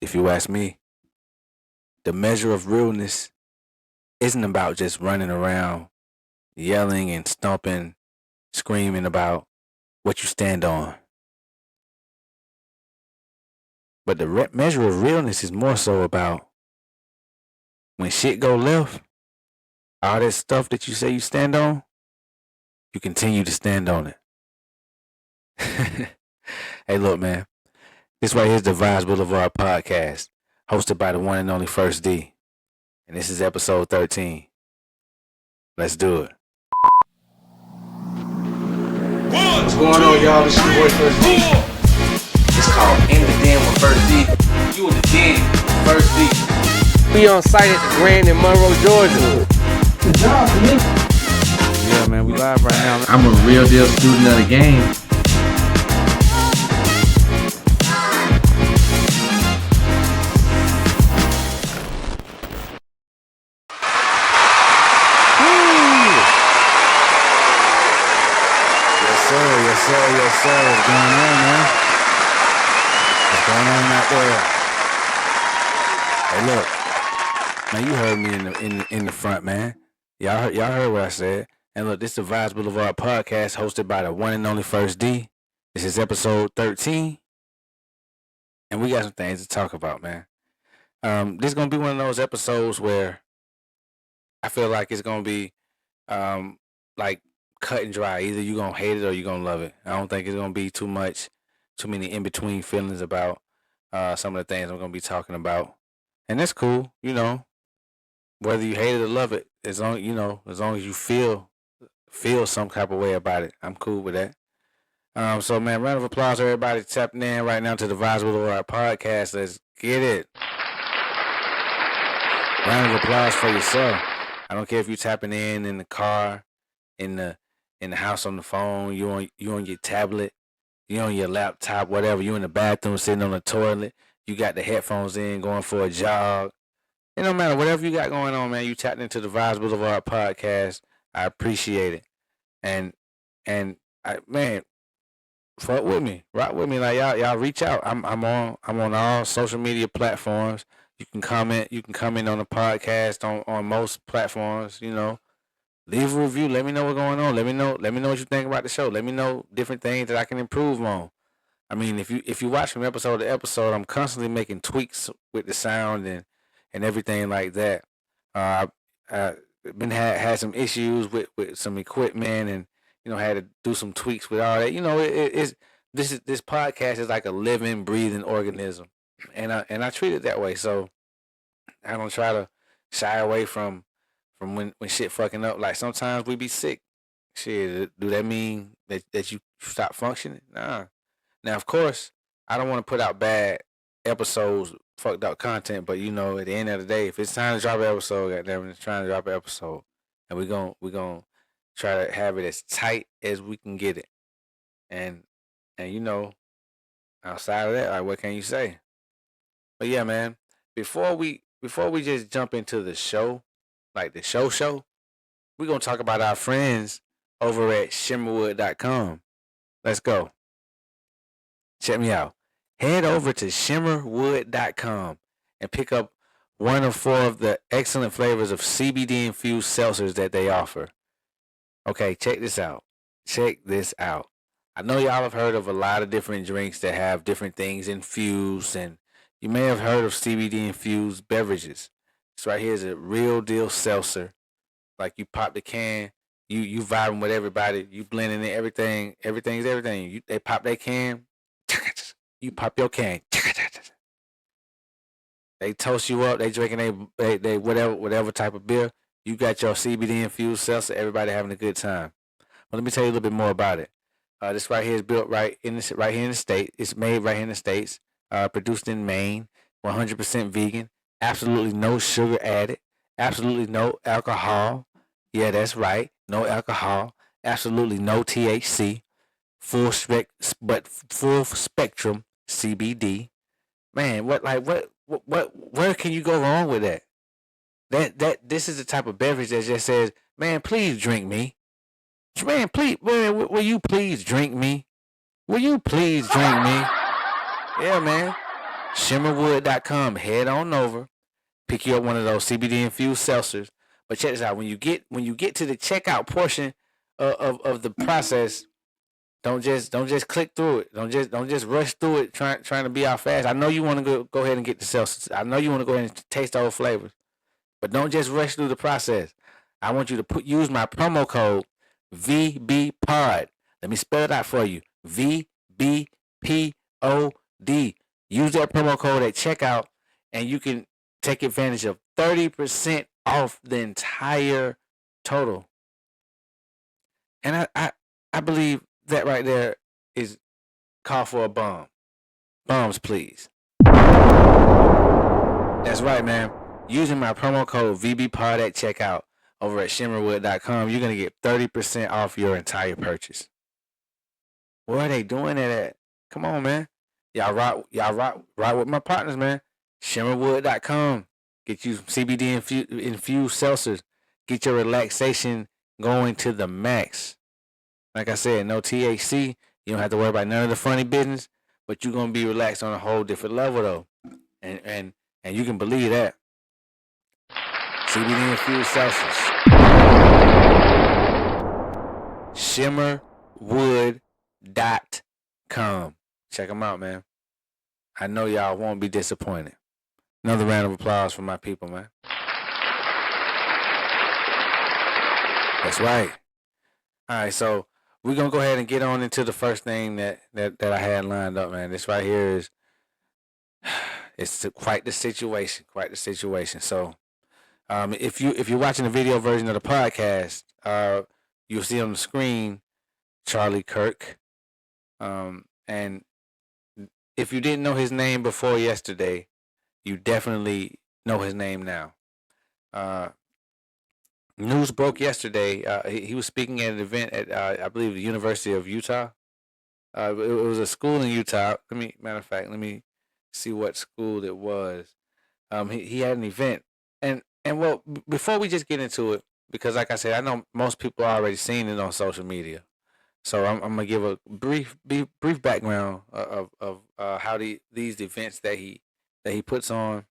if you ask me, the measure of realness isn't about just running around yelling and stomping, screaming about what you stand on. But the measure of realness is more so about when shit go left, all that stuff that you say you stand on, you continue to stand on it. Hey, look, man. This right here is the Vibes Boulevard podcast, hosted by the one and only First D. And this is episode 13. Let's do it. What's going on, y'all? This your boy First D. It's called In the Den with First D. You in the den with First D. We on site at the Grand in Monroe, Georgia. Good job, man. Yeah, man, we live right now. I'm a real deal student of the game. Yes, sir. What's going on, man? What's going on out there? Hey, look, man, you heard me in the front, man. Y'all heard what I said. And look, this is the Vibes Boulevard podcast, hosted by the one and only First D. This is episode 13, and we got some things to talk about, man. This is gonna be one of those episodes where I feel like it's gonna be, like cut and dry. Either you gonna hate it or you gonna love it. I don't think it's gonna be too many in between feelings about some of the things I'm gonna be talking about, and that's cool. You know, whether you hate it or love it, as long as you feel some type of way about it, I'm cool with that. So man, round of applause, everybody tapping in right now to the Vibes Boulevard podcast. Let's get it. Round of applause for yourself. I don't care if you're tapping in the car, in the house, on the phone, you on your tablet, you on your laptop, whatever. You in the bathroom, sitting on the toilet. You got the headphones in, going for a jog. It don't matter. Whatever you got going on, man. You tapped into the Vibes Boulevard podcast. I appreciate it. And man, fuck with me, rock with me. Like y'all reach out. I'm on all social media platforms. You can comment on the podcast on most platforms. You know, leave a review. Let me know what's going on. Let me know what you think about the show. Let me know different things that I can improve on. I mean, if you watch from episode to episode, I'm constantly making tweaks with the sound and everything like that. I been had some issues with some equipment, and had to do some tweaks with all that. It's this podcast is like a living, breathing organism, and I treat it that way. So I don't try to shy away from when shit fucking up. Like sometimes we be sick. Shit, do that mean that you stop functioning? Nah. Now, of course, I don't want to put out bad episodes, fucked up content, but at the end of the day, if it's time to drop an episode, goddamn, it's trying to drop an episode, and we're gonna try to have it as tight as we can get it, and outside of that, like, what can you say? But yeah, man, before we just jump into the show, like the show, we're gonna talk about our friends over at shimmerwood.com. Let's go. Check me out. Head over to shimmerwood.com and pick up one of four of the excellent flavors of CBD infused seltzers that they offer. Okay, check this out. I know y'all have heard of a lot of different drinks that have different things infused, and you may have heard of CBD infused beverages. This right here is a real deal seltzer. Like, you pop the can, you vibing with everybody, you blending in everything's everything. They pop that can, you pop your can. They toast you up. They drinking they whatever type of beer. You got your CBD infused seltzer. Everybody having a good time. But let me tell you a little bit more about it. This right here is built right here in the state. It's made right here in the States. Produced in Maine. 100% vegan. Absolutely no sugar added. Absolutely no alcohol. Yeah, that's right. No alcohol. Absolutely no THC. Full spectrum CBD. Man, where can you go wrong with that? This is the type of beverage that just says, man, please drink me. Man, will you please drink me? Will you please drink me? Yeah, man. Shimmerwood.com. Head on over, pick you up one of those CBD infused seltzers. But check this out: when you get to the checkout portion of the process, don't just click through it. Don't just rush through it trying to be out fast. I know you want to go ahead and get the seltzers. I know you want to go ahead and taste those flavors, but don't just rush through the process. I want you to use my promo code VBPOD. Let me spell it out for you. VBPOD. Use that promo code at checkout, and you can take advantage of 30% off the entire total. And I believe that right there is call for a bomb. Bombs, please. That's right, man. Using my promo code VBPOD at checkout over at shimmerwood.com, you're going to get 30% off your entire purchase. Where are they doing that at? Come on, man. Y'all rock with my partners, man. Shimmerwood.com. Get you CBD infused seltzers. Get your relaxation going to the max. Like I said, no THC. You don't have to worry about none of the funny business, but you're gonna be relaxed on a whole different level though. And you can believe that. CBD infused seltzers. Shimmerwood.com. Check them out, man. I know y'all won't be disappointed. Another round of applause for my people, man. That's right. All right, so we're gonna go ahead and get on into the first thing that I had lined up, man. This right here is it's quite the situation. So, if you're watching the video version of the podcast, you'll see on the screen Charlie Kirk, and if you didn't know his name before yesterday, you definitely know his name now. News broke yesterday. He was speaking at an event at I believe the University of Utah. It was a school in Utah. Matter of fact, let me see what school it was. He had an event, and well, before we just get into it, because like I said, I know most people are already seen it on social media, so I'm gonna give a brief background of how these events that he puts on.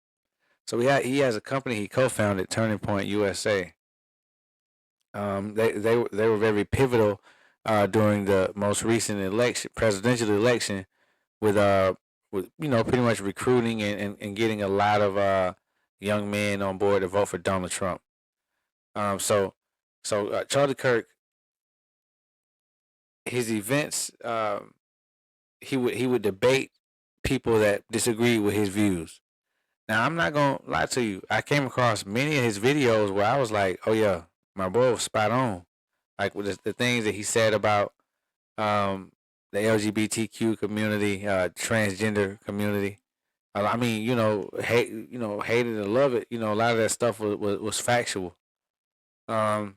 So he has a company he co-founded, Turning Point USA. They were very pivotal during the most recent presidential election, with pretty much recruiting and getting a lot of young men on board to vote for Donald Trump. So Charlie Kirk, his events, he would debate people that disagreed with his views. Now I'm not gonna lie to you, I came across many of his videos where I was like, oh yeah, my boy was spot on. Like with the things that he said about the LGBTQ community, transgender community. I mean, hate it or love it. A lot of that stuff was factual. But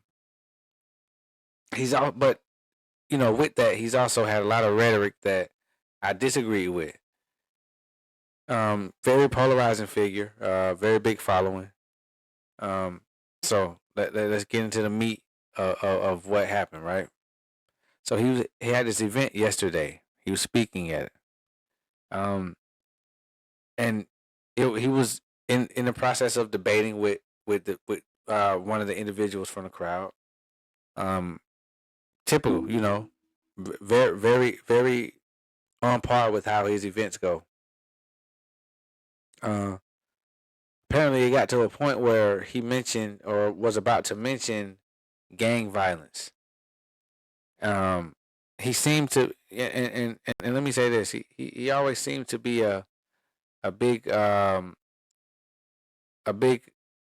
with that, he's also had a lot of rhetoric that I disagree with. Very polarizing figure, very big following. So let's get into the meat of what happened, right? So he had this event yesterday. He was speaking at it, and he was in the process of debating with one of the individuals from the crowd. Typical, very very very on par with how his events go. Apparently, it got to a point where he mentioned or was about to mention gang violence. He seemed to, and let me say this: he always seemed to be a big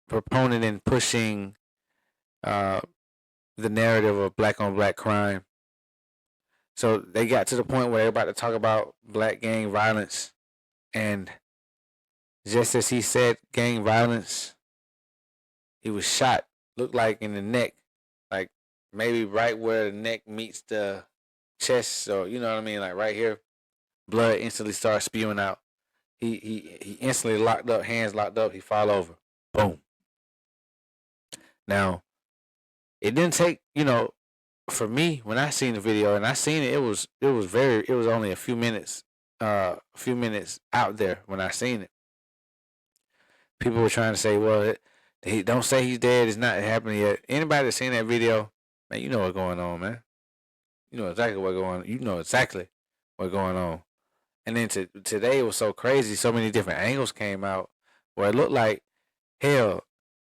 proponent in pushing the narrative of black on black crime. So they got to the point where they're about to talk about black gang violence, and just as he said gang violence, he was shot, looked like in the neck, like maybe right where the neck meets the chest, or you know what I mean, like right here. Blood instantly starts spewing out. He instantly locked up, hands locked up, he fall over. Boom. Now, it didn't take, for me, when I seen the video and I seen it, it was only a few minutes a few minutes out there when I seen it. People were trying to say, well, he don't say he's dead. It's not happening yet. Anybody that's seen that video, man, you know what's going on, man. You know exactly what's going on. You know exactly what's going on. And then today it was so crazy. So many different angles came out where it looked like, hell,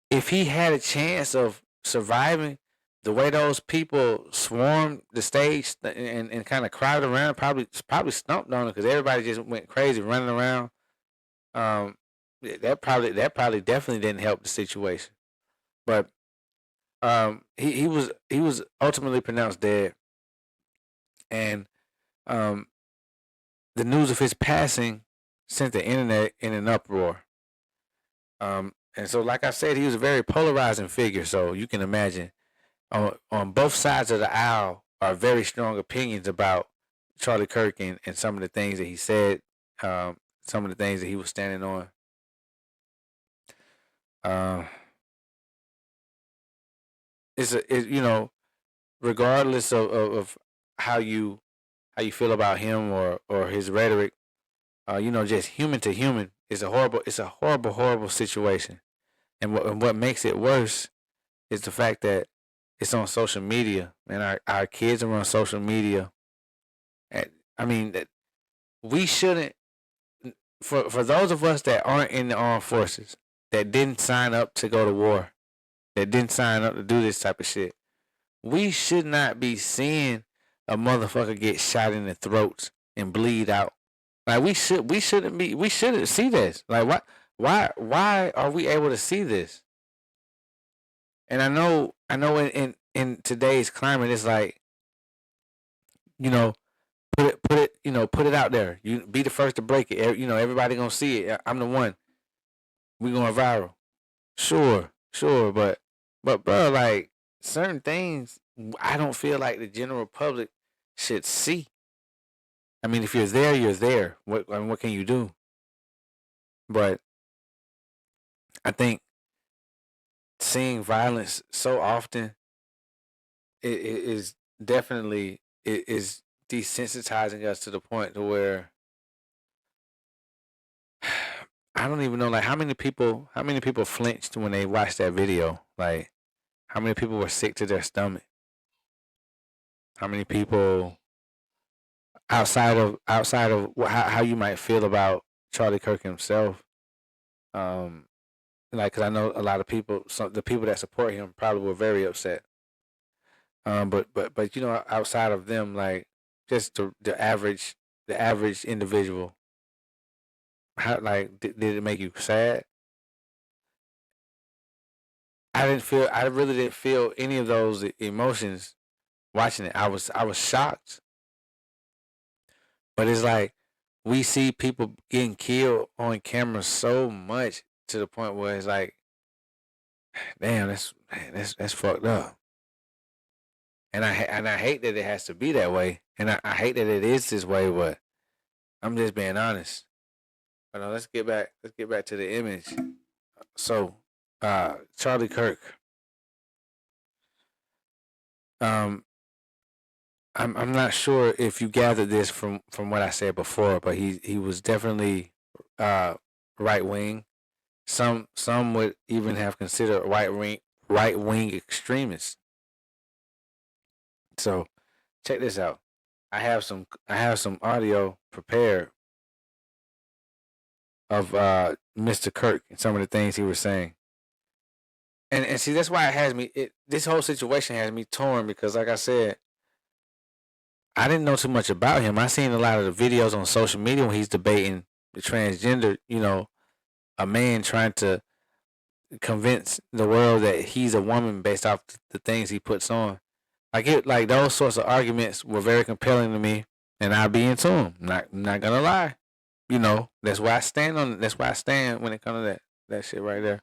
if he had a chance of surviving, the way those people swarmed the stage and kind of crowded around, probably stumped on him because everybody just went crazy running around. Um, that probably definitely didn't help the situation. But he was ultimately pronounced dead, and um, the news of his passing sent the internet in an uproar. And so, like I said, he was a very polarizing figure. So you can imagine on both sides of the aisle are very strong opinions about Charlie Kirk and some of the things that he said, some of the things that he was standing on. Uh, regardless of how you feel about him or his rhetoric, just human to human, it's a horrible situation. And what makes it worse is the fact that it's on social media, and our kids are on social media. And I mean that we shouldn't, for those of us that aren't in the armed forces, that didn't sign up to go to war, that didn't sign up to do this type of shit. We should not be seeing a motherfucker get shot in the throats and bleed out. Like we shouldn't see this. Like why are we able to see this? And I know in today's climate it's like, you know, put it out there. You be the first to break it. Everybody gonna see it. I'm the one. We going viral. Sure, but bro, like certain things, I don't feel like the general public should see. I mean, if you're there, you're there. What can you do? But I think seeing violence so often it is definitely it is desensitizing us to the point to where I don't even know, like, how many people flinched when they watched that video. Like, how many people were sick to their stomach? How many people outside of how you might feel about Charlie Kirk himself? Um, like, cause I know a lot of people, the people that support him probably were very upset. But outside of them, like just the average individual, how, like, did it make you sad? I really didn't feel any of those emotions watching it. I was shocked, but it's like we see people getting killed on camera so much to the point where it's like, damn, that's fucked up. And I hate that it has to be that way, and I hate that it is this way. But I'm just being honest. But let's get back. Let's get back to the image. So, Charlie Kirk. Um, I'm not sure if you gathered this from what I said before, but he was definitely uh right wing. Some would even have considered right wing extremists. So check this out. I have some audio prepared of Mr. Kirk and some of the things he was saying. And see, that's why this whole situation has me torn because, like I said, I didn't know too much about him. I seen a lot of the videos on social media when he's debating the transgender, a man trying to convince the world that he's a woman based off the things he puts on. Like those sorts of arguments were very compelling to me, and I'll be into them. Not gonna lie, that's why I stand on. That's why I stand when it comes to that shit right there.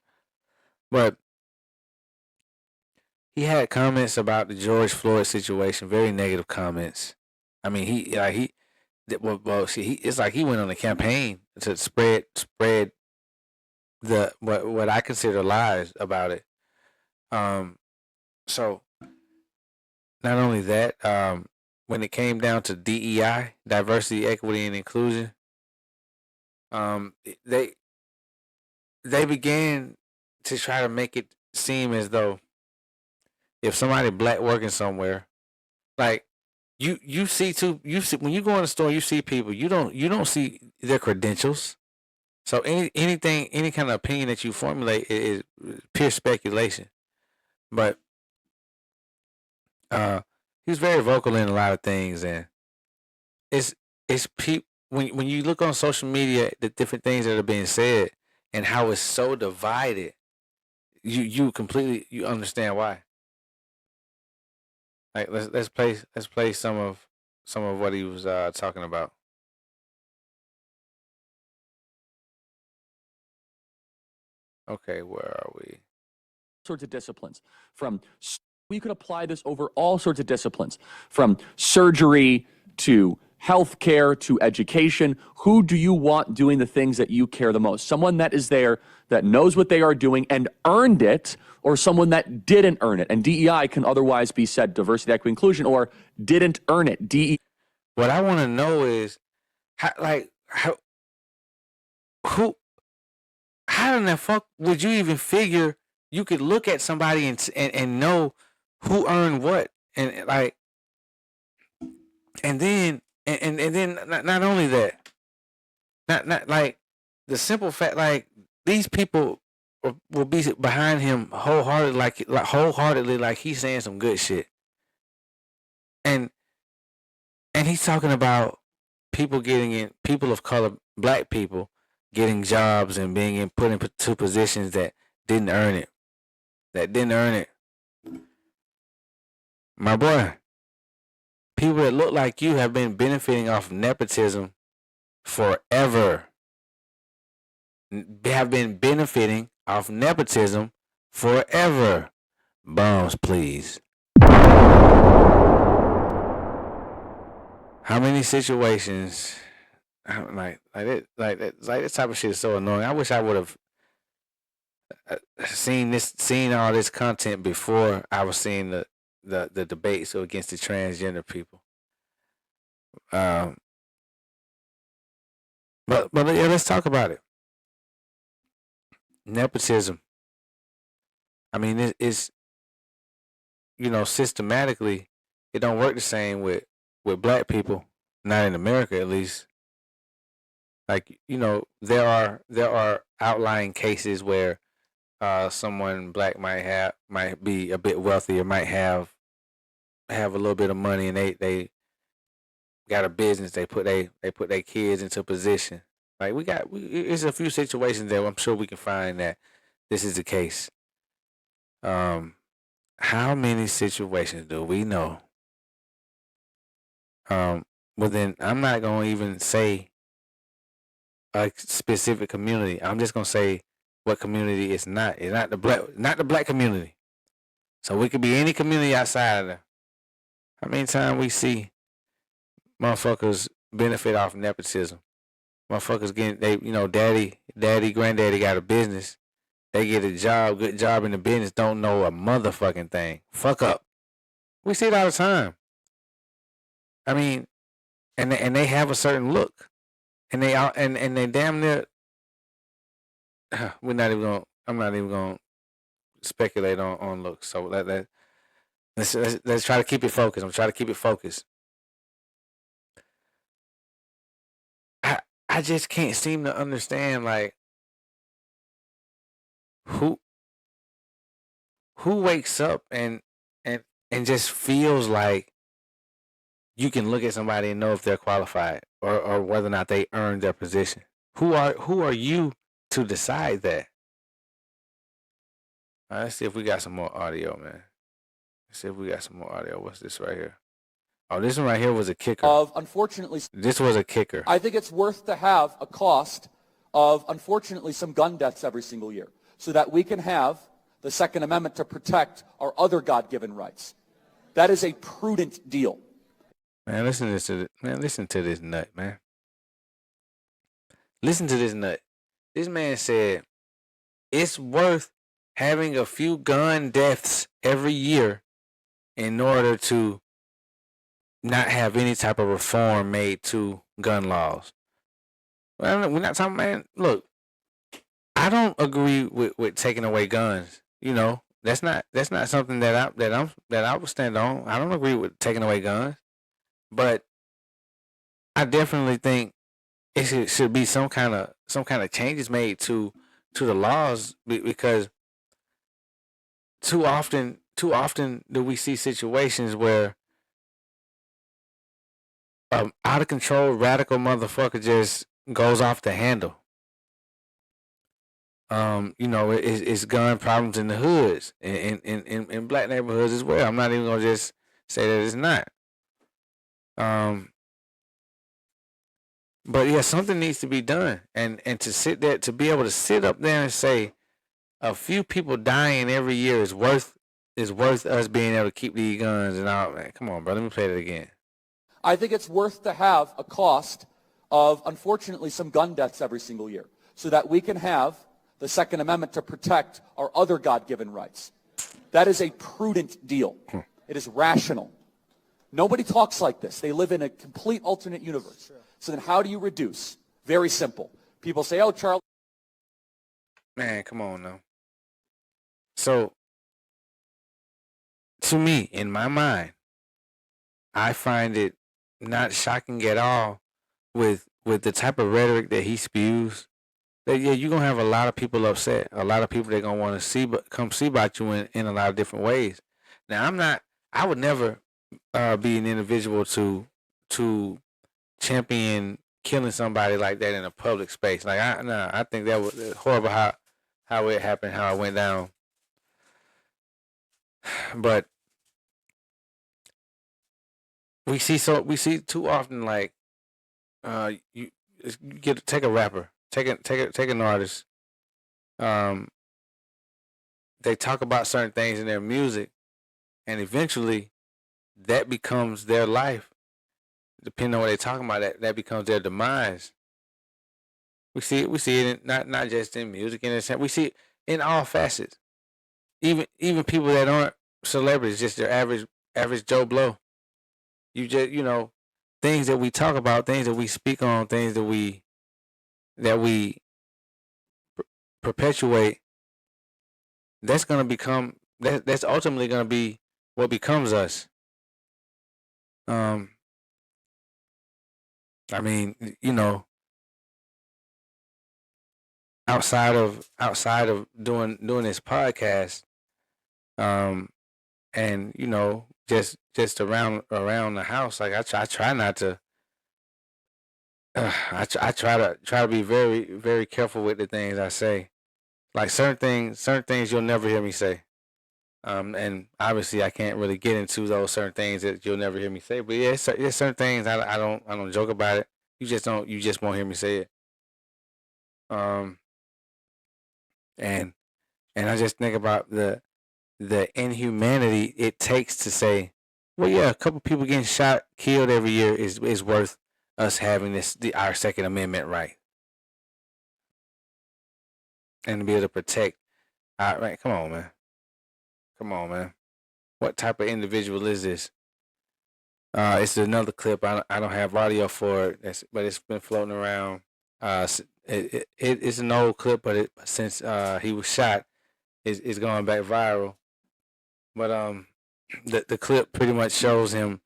But he had comments about the George Floyd situation, very negative comments. I mean, see, it's like he went on a campaign to spread the what I consider lies about it. Um, so not only that, when it came down to DEI, diversity, equity, and inclusion, um, they they began to try to make it seem as though if somebody black working somewhere, like you see when you go in the store, you see people. You don't see their credentials. So any kind of opinion that you formulate is pure speculation. But uh, he was very vocal in a lot of things, and it's it's when you look on social media, the different things that are being said and how it's so divided, you completely you understand why. Like let's play some of what he was talking about. Okay, where are we? Sorts of disciplines. We could apply this over all sorts of disciplines, from surgery to healthcare to education. Who do you want doing the things that you care the most? Someone that is there, that knows what they are doing and earned it, or someone that didn't earn it? And DEI can otherwise be said diversity, equity, inclusion, or didn't earn it. What I want to know is how who how in the fuck would you even figure you could look at somebody and know who earned what, and like and then not only that, not like the simple fact, like these people will be behind him wholeheartedly, like he's saying some good shit, and he's talking about people of color, black people getting jobs and being put into positions didn't earn it that didn't earn it. My boy, people that look like you have been benefiting off of nepotism forever. Have been benefiting off nepotism forever. Bums, please. How many situations like this type of shit is so annoying. I wish I would have seen all this content before I was seeing the debates against the transgender people. But yeah, let's talk about it. Nepotism. I mean, it's systematically, it don't work the same with black people, not in America at least. Like there are outlying cases where someone black might be a bit wealthier, might have a little bit of money, and they got a business. They put their kids into position. Like it's a few situations that I'm sure we can find that this is the case. How many situations do we know? Well then I'm not gonna even say a specific community. I'm just gonna say what community it's not. It's not the black community. So we could be any community outside of there. How many times we see motherfuckers benefit off nepotism? Motherfuckers getting daddy, granddaddy got a business. They get a job, good job in the business, don't know a motherfucking thing. Fuck up. We see it all the time. I mean, and they have a certain look, and they damn near. We're not even going. I'm not even going to speculate on looks. So let's try to keep it focused. I'm trying to keep it focused. I just can't seem to understand like who wakes up and just feels like you can look at somebody and know if they're qualified or whether or not they earned their position. Who are you to decide that? All right, let's see if we got some more audio, man. Let's see if we got some more audio. What's this right here? Oh, this one right here was a kicker. Unfortunately, this was a kicker. I think it's worth to have a cost of, unfortunately, some gun deaths every single year so that we can have the Second Amendment to protect our other God-given rights. That is a prudent deal. Man, listen to this nut, man. Listen to this nut. This man said it's worth having a few gun deaths every year in order to not have any type of reform made to gun laws. Well, we're not talking, man. Look, I don't agree with taking away guns. You know, that's not something that I would stand on. I don't agree with taking away guns, but I definitely think should be some kind of changes made to the laws because too often do we see situations where out of control radical motherfucker just goes off the handle. It's gun problems in the hoods, in black neighborhoods as well. I'm not even gonna just say that it's not. Um, but yeah, something needs to be done, and to be able to sit up there and say a few people dying every year is worth us being able to keep these guns and all. Man, come on, bro. Let me play that again. I think it's worth to have a cost of, unfortunately, some gun deaths every single year so that we can have the Second Amendment to protect our other God-given rights. That is a prudent deal. It is rational. Nobody talks like this. They live in a complete alternate universe. So then how do you reduce? Very simple. People say, oh, Charlie. Man, come on now. So, to me, in my mind, I find it not shocking at all with the type of rhetoric that he spews. That yeah, you're gonna have a lot of people upset. A lot of people that gonna want to come see about you in a lot of different ways. Now, I'm not. I would never be an individual to champion killing somebody like that in a public space. Like I think that was horrible how it happened, how it went down. But we see too often like you take a rapper, take an artist. Um, they talk about certain things in their music, and eventually that becomes their life. Depending on what they're talking about, that becomes their demise. We see it not just in music, we see it in all facets. Even people that aren't celebrities, just your average Joe Blow. You just things that we talk about, things that we speak on, things that we perpetuate. That's gonna become that's ultimately gonna be what becomes us. Um, I mean, outside of doing this podcast, um, and just around the house, like I try not to. I try to be very very careful with the things I say. Like certain things you'll never hear me say. And obviously I can't really get into those certain things that you'll never hear me say. But yeah, there's certain things I don't joke about it. You just won't hear me say it. Um, and and I just think about the inhumanity it takes to say, well, yeah, a couple people getting shot, killed every year is worth us having our Second Amendment right, and to be able to protect our right. Come on, man. Come on, man. What type of individual is this? It's another clip. I don't have audio for it, but it's been floating around. It's an old clip, but since he was shot, it's going back viral. But the clip pretty much shows him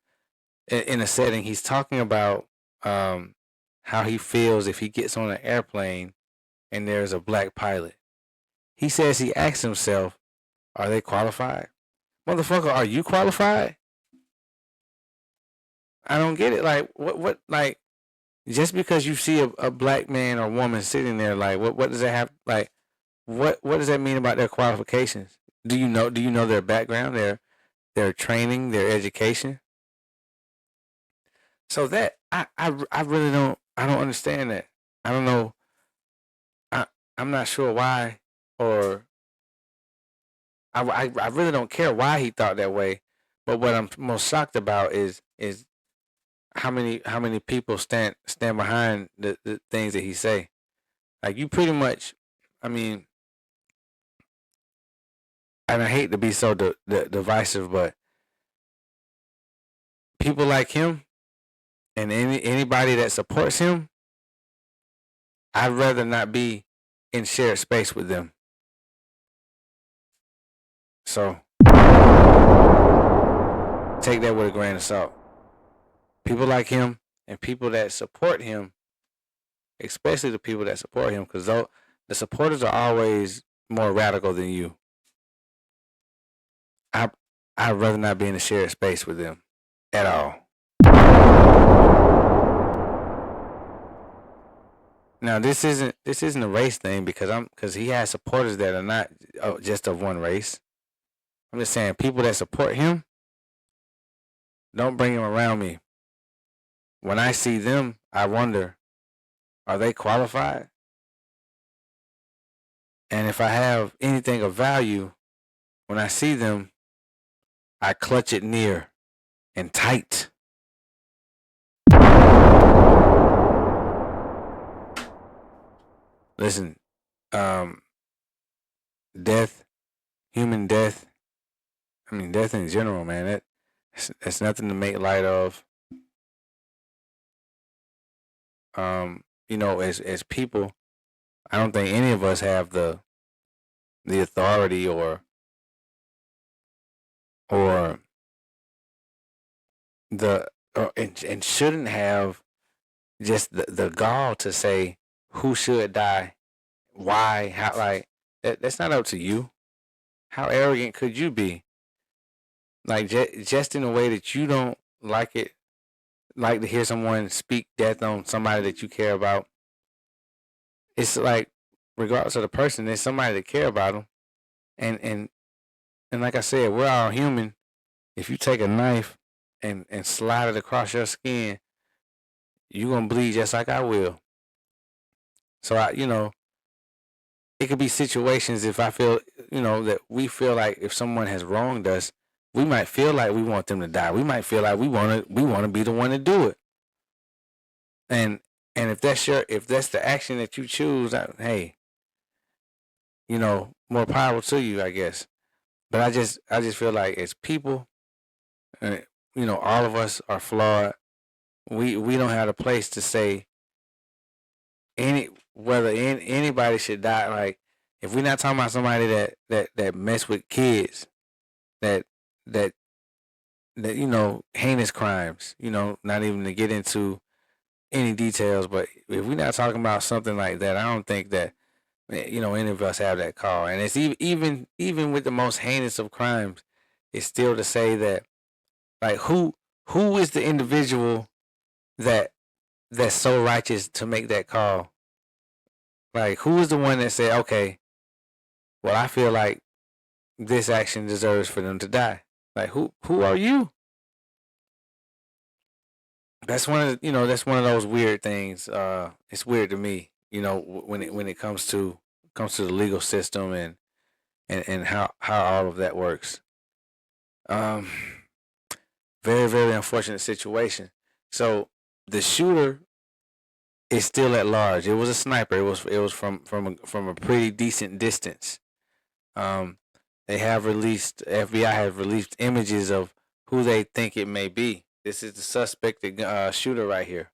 in a setting. He's talking about how he feels if he gets on an airplane and there's a black pilot. He says he asks himself, "Are they qualified? Motherfucker, are you qualified?" I don't get it. Like what like just because you see a black man or woman sitting there, like what does that have like what does that mean about their qualifications? Do you know their background, their training, their education? So that I really don't understand that. I don't know. I I'm not sure why, or I really don't care why he thought that way. But what I'm most shocked about is how many people stand behind the things that he say. Like you pretty much, I mean, and I hate to be so divisive, but people like him and anybody that supports him, I'd rather not be in shared space with them. So take that with a grain of salt. People like him and people that support him, especially the people that support him, because the supporters are always more radical than you. I'd rather not be in a shared space with them at all. Now this isn't a race thing because he has supporters that are not just of one race. I'm just saying people that support him, don't bring him around me. When I see them, I wonder, are they qualified? And if I have anything of value, when I see them, I clutch it near and tight. Listen, death, human death. I mean, death in general, man. That's nothing to make light of. As people, I don't think any of us have the authority or and shouldn't have just the gall to say who should die, why, how, like that's not up to you. How arrogant could you be? Like just in a way that you don't like to hear someone speak death on somebody that you care about. It's like regardless of the person, there's somebody that care about them, and like I said, we're all human. If you take a knife and slide it across your skin, you're gonna bleed just like I will. So it could be situations if I feel, that we feel like if someone has wronged us, we might feel like we want them to die. We might feel like we want to be the one to do it. And if that's the action that you choose, hey, more power to you, I guess. But I just feel like as people, all of us are flawed. We don't have a place to say anybody should die. Like if we're not talking about somebody that mess with kids, that heinous crimes, not even to get into any details, but if we're not talking about something like that, I don't think that any of us have that call. And it's even with the most heinous of crimes, it's still to say that like who is the individual that's so righteous to make that call? Like who is the one that said, okay, well I feel like this action deserves for them to die? Like who are you? That's that's one of those weird things. It's weird to me, when it comes to the legal system and how all of that works. Um, very very unfortunate situation. So the shooter is still at large. It was a sniper. It was from a pretty decent distance. Um, they have released FBI have released images of who they think it may be. This is the suspected shooter right here.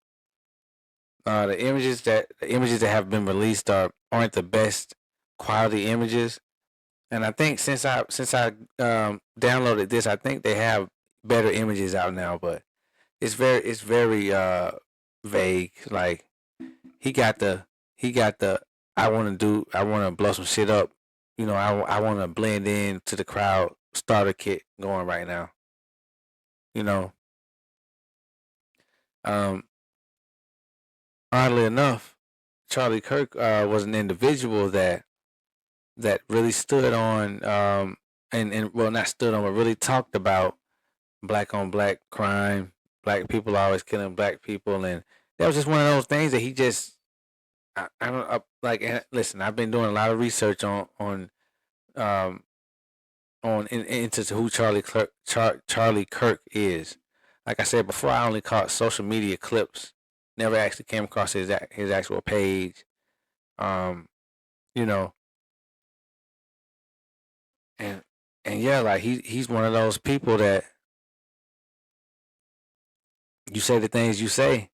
The images that have been released aren't the best quality images, and I think since I downloaded this, I think they have better images out now. But it's very vague. Like he got the I want to blow some shit up. I want to blend in to the crowd starter kit going right now. You know, um, oddly enough, Charlie Kirk was an individual that really stood on and well not stood on but really talked about black on black crime, black people always killing black people, and that was just one of those things that he just I don't like. Listen, I've been doing a lot of research um into who Charlie Kirk is. Like I said before, I only caught social media clips. Never actually came across his actual page. Um, you know, and yeah, like he's one of those people that you say the things you say,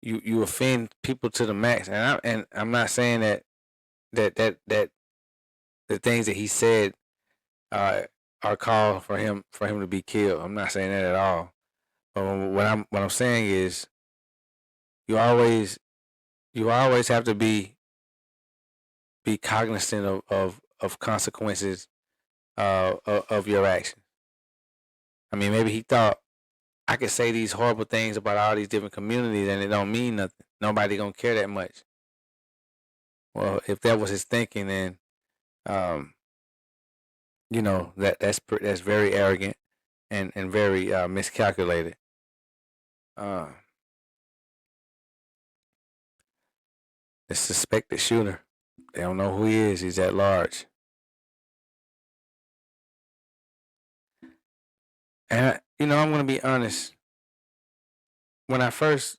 you offend people to the max. And I'm not saying that the things that he said uh, are called for him to be killed. I'm not saying that at all. But what I'm saying is you always have to be cognizant of consequences of your actions. I mean, maybe he thought I could say these horrible things about all these different communities and it don't mean nothing. Nobody gonna care that much. Well, if that was his thinking, then um, that's very arrogant and very miscalculated. Uh, the suspected shooter, they don't know who he is. He's at large. And I'm gonna be honest. When I first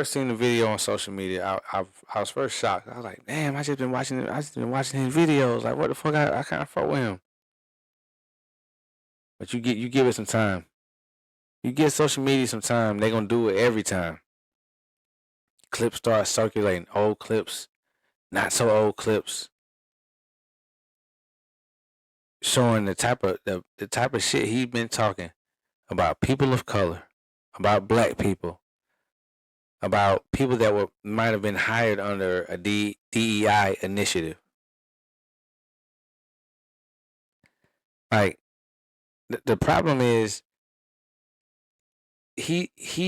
seen the video on social media, I was first shocked. I was like, damn, I just been watching his videos. Like, what the fuck? I kind of fuck with him. But you give it some time. You give social media some time, they gonna do it every time. Clips start circulating, old clips, not so old clips, showing the type of shit he's been talking about people of color, about black people, about people that might have been hired under a DEI initiative. Like the problem is him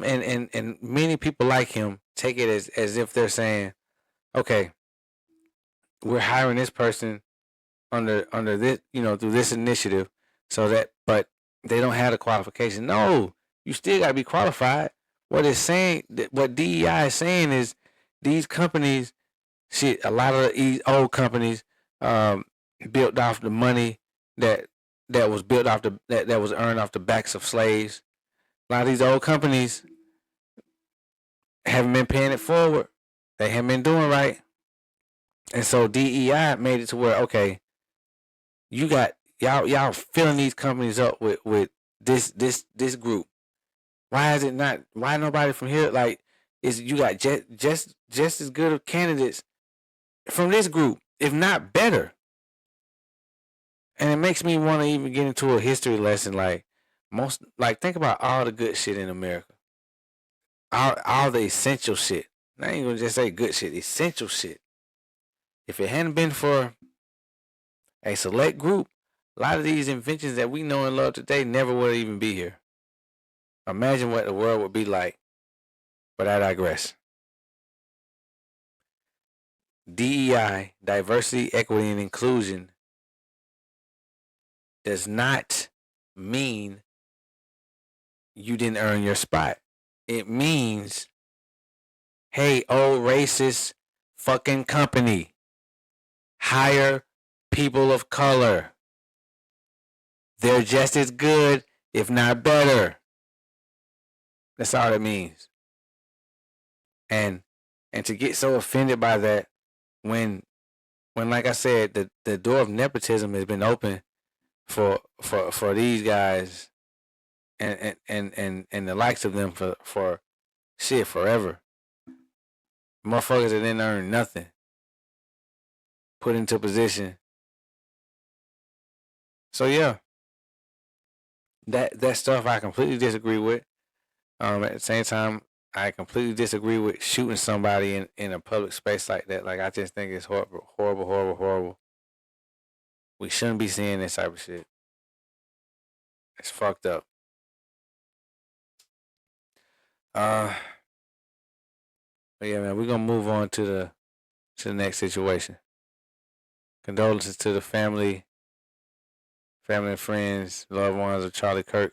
and many people like him take it as if they're saying, okay, we're hiring this person under this, through this initiative, but they don't have the qualification. No, you still got to be qualified. What it's saying, what DEI is saying is these companies, shit, a lot of these old companies, built off the money that was built off that was earned off the backs of slaves. A lot of these old companies haven't been paying it forward. They haven't been doing right. And so DEI made it to where, okay, you got y'all filling these companies up with this group. Why is it not? Why nobody from here? Like, you got just as good of candidates from this group, if not better. And it makes me want to even get into a history lesson. Like think about all the good shit in America, all the essential shit. I ain't gonna just say good shit, essential shit. If it hadn't been for a select group, a lot of these inventions that we know and love today never would even be here. Imagine what the world would be like. But I digress. DEI, diversity, equity, and inclusion, does not mean you didn't earn your spot. It means, hey, old racist fucking company, hire people of color. They're just as good, if not better. That's all it means. And to get so offended by that when like I said, the door of nepotism has been open for these guys and the likes of them for shit forever. Motherfuckers that didn't earn nothing, put into position. So yeah, that stuff I completely disagree with. At the same time, I completely disagree with shooting somebody in a public space like that. Like, I just think it's horrible, horrible, horrible, horrible. We shouldn't be seeing this type of shit. It's fucked up. But yeah, man, we're gonna move on to the next situation. Condolences to the family and friends, loved ones of Charlie Kirk.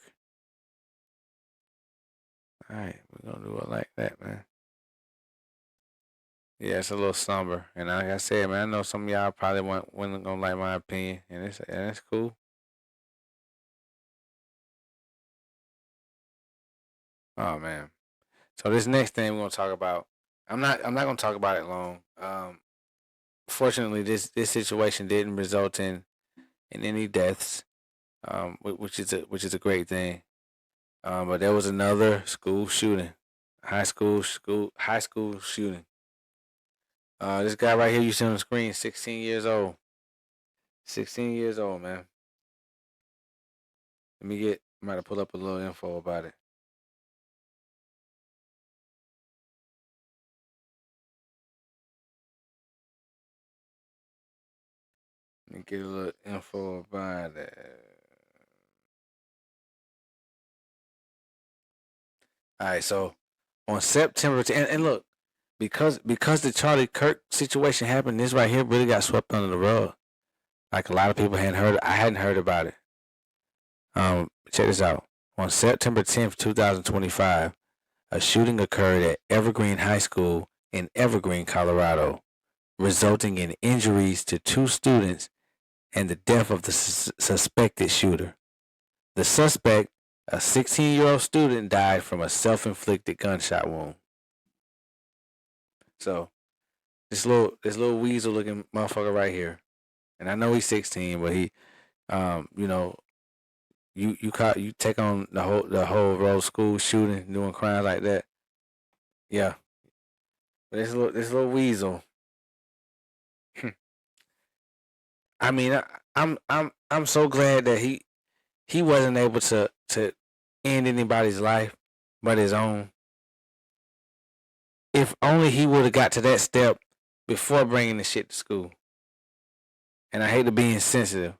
All right, we're gonna do it like that, man. Yeah, it's a little somber, and like I said, man, I know some of y'all probably wasn't gonna like my opinion, and it's cool. Oh man, so this next thing we're gonna talk about, I'm not gonna talk about it long. Fortunately, this situation didn't result in any deaths, which is a great thing. But there was another school shooting. high school shooting. This guy right here you see on the screen, 16 years old. 16 years old, man. I might have pulled up a little info about it. Let me get a little info about it. All right, so on September 10th, and look, because the Charlie Kirk situation happened, this right here really got swept under the rug. Like a lot of people hadn't heard. I hadn't heard about it. Check this out. On September 10th, 2025, a shooting occurred at Evergreen High School in Evergreen, Colorado, resulting in injuries to 2 students and the death of the suspected shooter. The suspect, a 16-year-old student, died from a self-inflicted gunshot wound. So, this little weasel-looking motherfucker right here, and I know he's 16, but he, you know, you take on the whole road school shooting, doing crimes like that. Yeah, but this little weasel. I mean, I'm so glad that he wasn't able to end anybody's life but his own. If only he would have got to that step before bringing the shit to school. And I hate to be insensitive,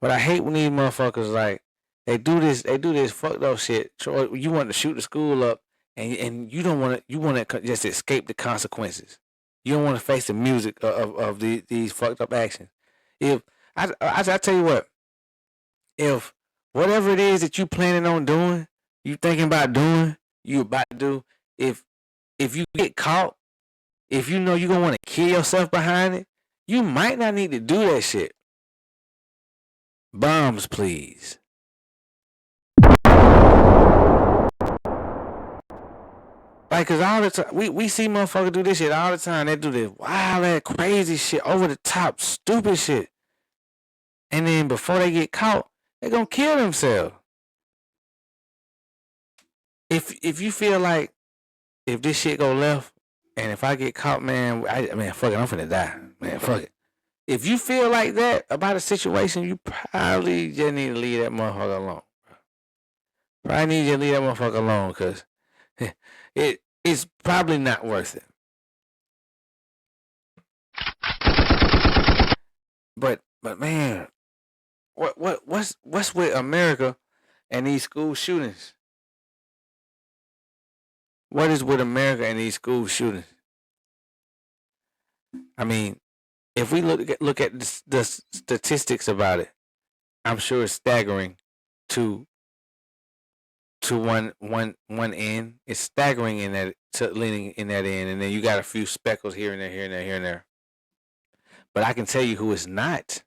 but I hate when these motherfuckers like they do this fucked up shit. You want to shoot the school up, and you don't want to. You want to just escape the consequences. You don't want to face the music of these fucked up actions. If I tell you what, if whatever it is that you planning on doing, you thinking about doing, you about to do, if you get caught, if you know you're gonna want to kill yourself behind it, you might not need to do that shit. Bombs, please. Like, cause all the time we see motherfuckers do this shit all the time. They do this wild ass crazy shit, over the top, stupid shit. And then before they get caught, they're gonna kill themselves. If you feel like if this shit go left and if I get caught, man, man, fuck it, I'm finna die. Man, fuck it. If you feel like that about a situation, you probably just need to leave that motherfucker alone. Probably need to leave that motherfucker alone, cause it's probably not worth it. But man, what's with America and these school shootings? What is with America and these school shootings? I mean, if we look at the statistics about it, I'm sure it's staggering to one end. It's staggering in that leaning in that end, and then you got a few speckles here and there, here and there, here and there. But I can tell you who is not.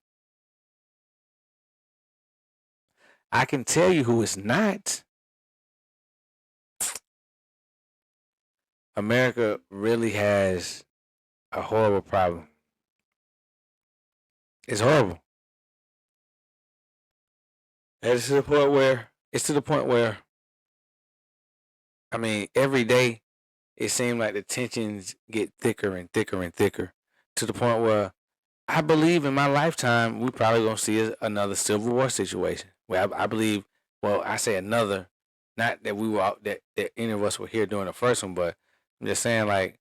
I can tell you who is not. America really has a horrible problem. It's horrible. It's to the point where I mean, every day it seems like the tensions get thicker and thicker and thicker to the point where I believe in my lifetime we probably gonna see another Civil War situation. Well, I believe. Well, I say another, not that we were out, that any of us were here during the first one, but I'm just saying like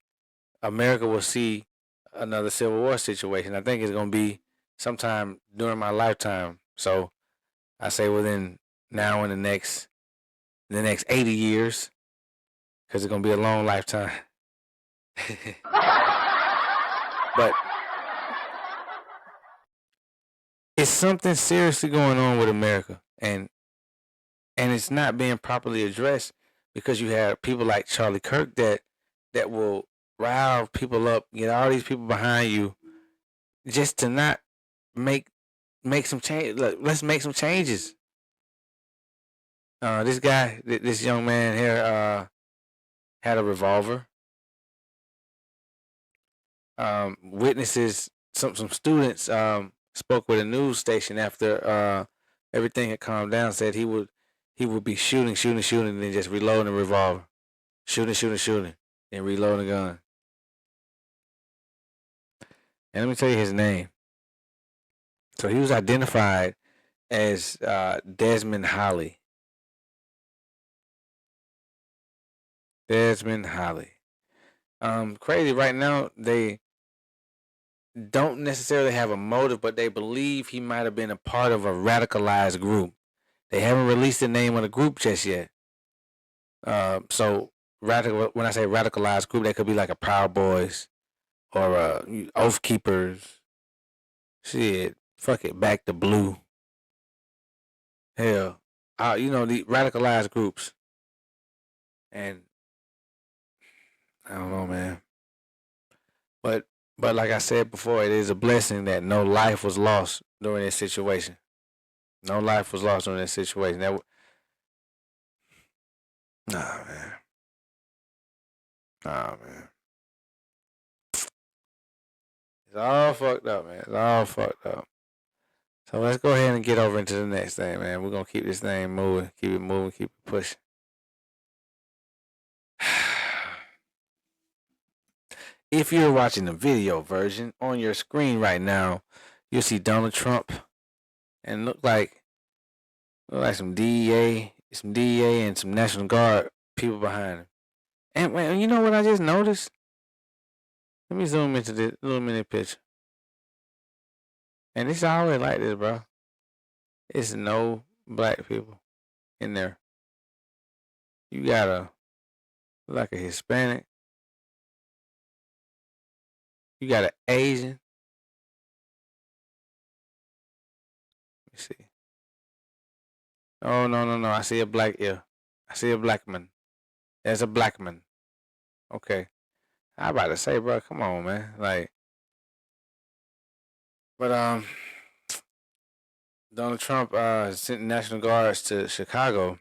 America will see another Civil War situation. I think it's gonna be sometime during my lifetime. So I say within now and the next 80 years, because it's gonna be a long lifetime. But it's something seriously going on with America, and it's not being properly addressed because you have people like Charlie Kirk that will rile people up, get all these people behind you, just to not make some change. Let's make some changes. This guy, this young man here, had a revolver. Witnesses, some students, spoke with a news station after everything had calmed down. Said he would be shooting, and then just reloading the revolver. shooting, and reload the gun. And let me tell you his name. So he was identified as Desmond Holly. Desmond Holly. Crazy. Right now, they don't necessarily have a motive, but they believe he might have been a part of a radicalized group. They haven't released the name of the group just yet. So radical. When I say radicalized group, that could be like a Proud Boys or Oath Keepers. Shit, fuck it, Back to Blue. Hell, the radicalized groups. And I don't know, man. But like I said before, it is a blessing that no life was lost during this situation. No life was lost during this situation. Nah, man. Nah, man. It's all fucked up, man. It's all fucked up. So let's go ahead and get over into the next thing, man. We're gonna keep this thing moving, keep it moving, keep it pushing. If you're watching the video version on your screen right now, you'll see Donald Trump and look like some DEA, and some National Guard people behind him. And man, you know what I just noticed? Let me zoom into this little mini picture. And it's always like this, bro. It's no black people in there. You got like a Hispanic. You got an Asian. Let me see. Oh, no. I see a black ear. I see a black man. There's a black man. Okay. I about to say, bro, come on, man. Like, but Donald Trump sent National Guards to Chicago.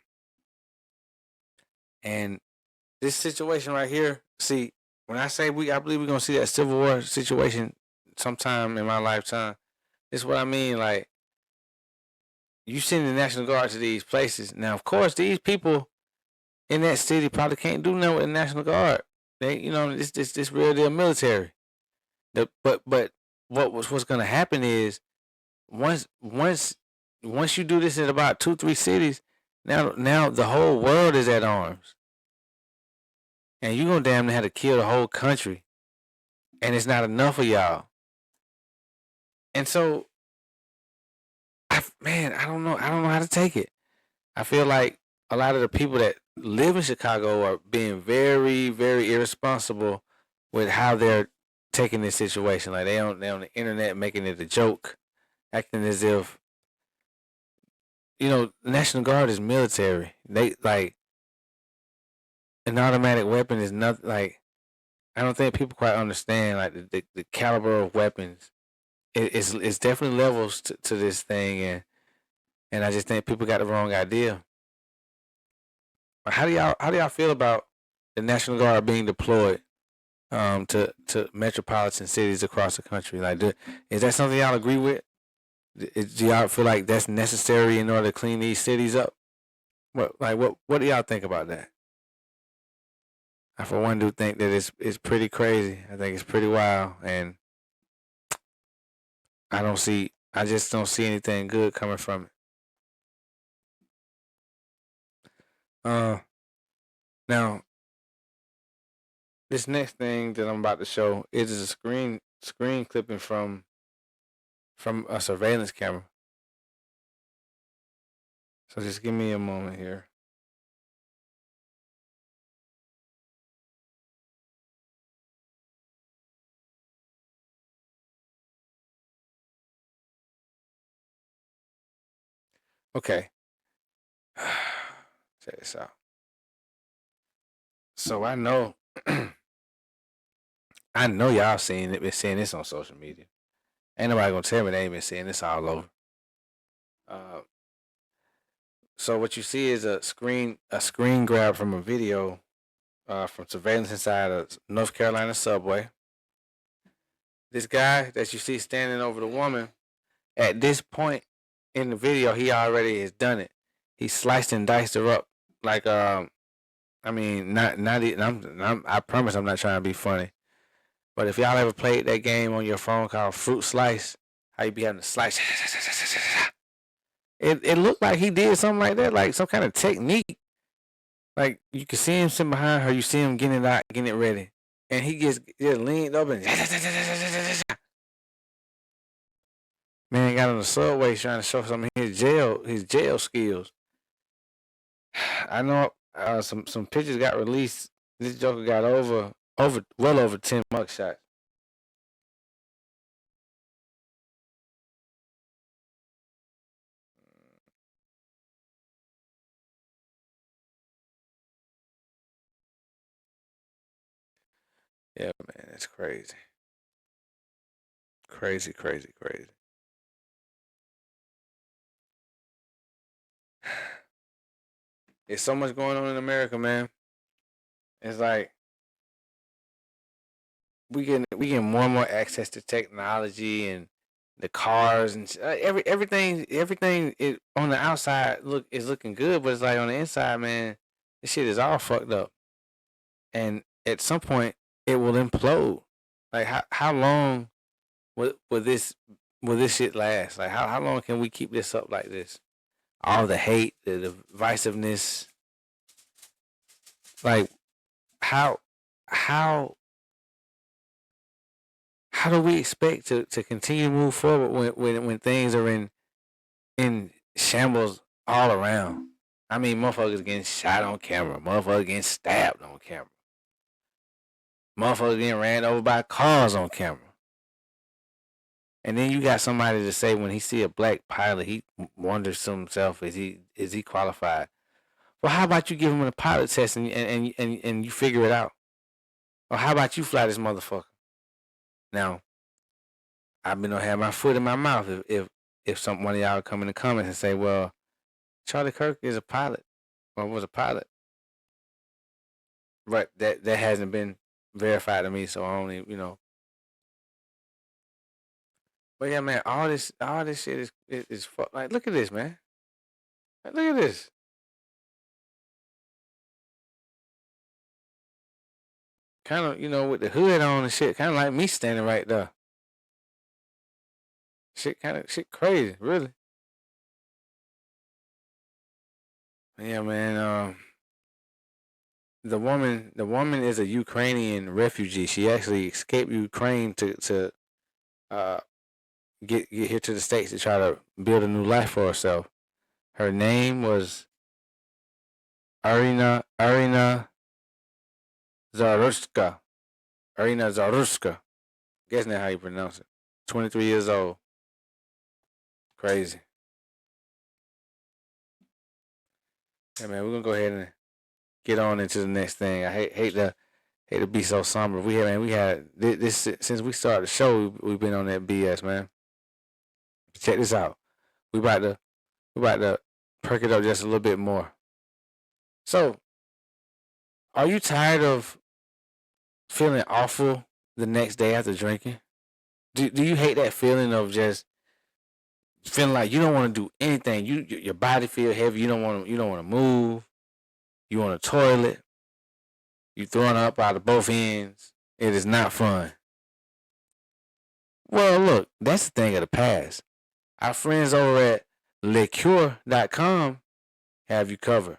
And this situation right here, see, when I say I believe we're gonna see that Civil War situation sometime in my lifetime. This is what I mean. Like, you send the National Guard to these places. Now, of course, these people in that city probably can't do nothing with the National Guard. They, this real deal military. But what's gonna happen is once you do this in about 2-3 cities, now the whole world is at arms. And you're gonna damn near have to kill the whole country. And it's not enough of y'all. And so I don't know how to take it. I feel like a lot of the people that live in Chicago are being very, very irresponsible with how they're taking this situation. Like they on the internet making it a joke, acting as if the National Guard is military. They like an automatic weapon is not like I don't think people quite understand like the caliber of weapons. It's definitely levels to this thing and I just think people got the wrong idea. How do y'all feel about the National Guard being deployed to metropolitan cities across the country? Like, is that something y'all agree with? Do y'all feel like that's necessary in order to clean these cities up? What do y'all think about that? I for one do think that it's pretty crazy. I think it's pretty wild, and I just don't see anything good coming from it. Now, this next thing that I'm about to show is a screen clipping from a surveillance camera. So just give me a moment here. Okay. Check this out. So I know y'all been seeing this on social media. Ain't nobody gonna tell me they ain't been seeing this all over. So what you see is a screen grab from a video from surveillance inside a North Carolina subway. This guy that you see standing over the woman, at this point in the video, he already has done it. He sliced and diced her up like I mean, not even, I promise I'm not trying to be funny. But if y'all ever played that game on your phone called Fruit Slice, how you be having to slice, it looked like he did something like that, like some kind of technique. Like you can see him sitting behind her, you see him getting it out, getting it ready, and he just leaned up and man got on the subway trying to show some of his jail skills. I know some pictures got released. This Joker got well over 10 mugshots. Yeah, man, it's crazy. Crazy, crazy, crazy. There's so much going on in America, man. It's like we getting more and more access to technology and the cars and everything is, on the outside is looking good, but it's like on the inside, man, this shit is all fucked up. And at some point, it will implode. Like how long will this shit last? Like how long can we keep this up like this? All the hate, the divisiveness. Like how how how do we expect to continue to move forward when things are in shambles all around? I mean, motherfuckers getting shot on camera, motherfuckers getting stabbed on camera, motherfuckers getting ran over by cars on camera. And then you got somebody to say when he see a black pilot, he wonders to himself, is he qualified? Well, how about you give him a pilot test and you figure it out? Or how about you fly this motherfucker? Now, I've been gonna have my foot in my mouth if one of y'all come in the comments and say, well, Charlie Kirk is a pilot or was a pilot. Right, that hasn't been verified to me, so I only, But yeah, man, all this shit is fuck. Like, look at this, man. Like, look at this. Kind of, with the hood on and shit, kind of like me standing right there. Shit crazy, really. Yeah, man. The woman is a Ukrainian refugee. She actually escaped Ukraine to get here to the States to try to build a new life for herself. Her name was Arina Zaruska. Arina Zaruska. Guess not how you pronounce it. 23 years old. Crazy. Yeah, man, we're gonna go ahead and get on into the next thing. I hate to be so somber. We had this since we started the show. We've been on that BS, man. Check this out. We about to perk it up just a little bit more. So, are you tired of feeling awful the next day after drinking? Do you hate that feeling of just feeling like you don't want to do anything? Your body feel heavy. You don't want to move. You on a toilet. You throwing up out of both ends. It is not fun. Well, look, that's the thing of the past. Our friends over at liqueur.com have you covered.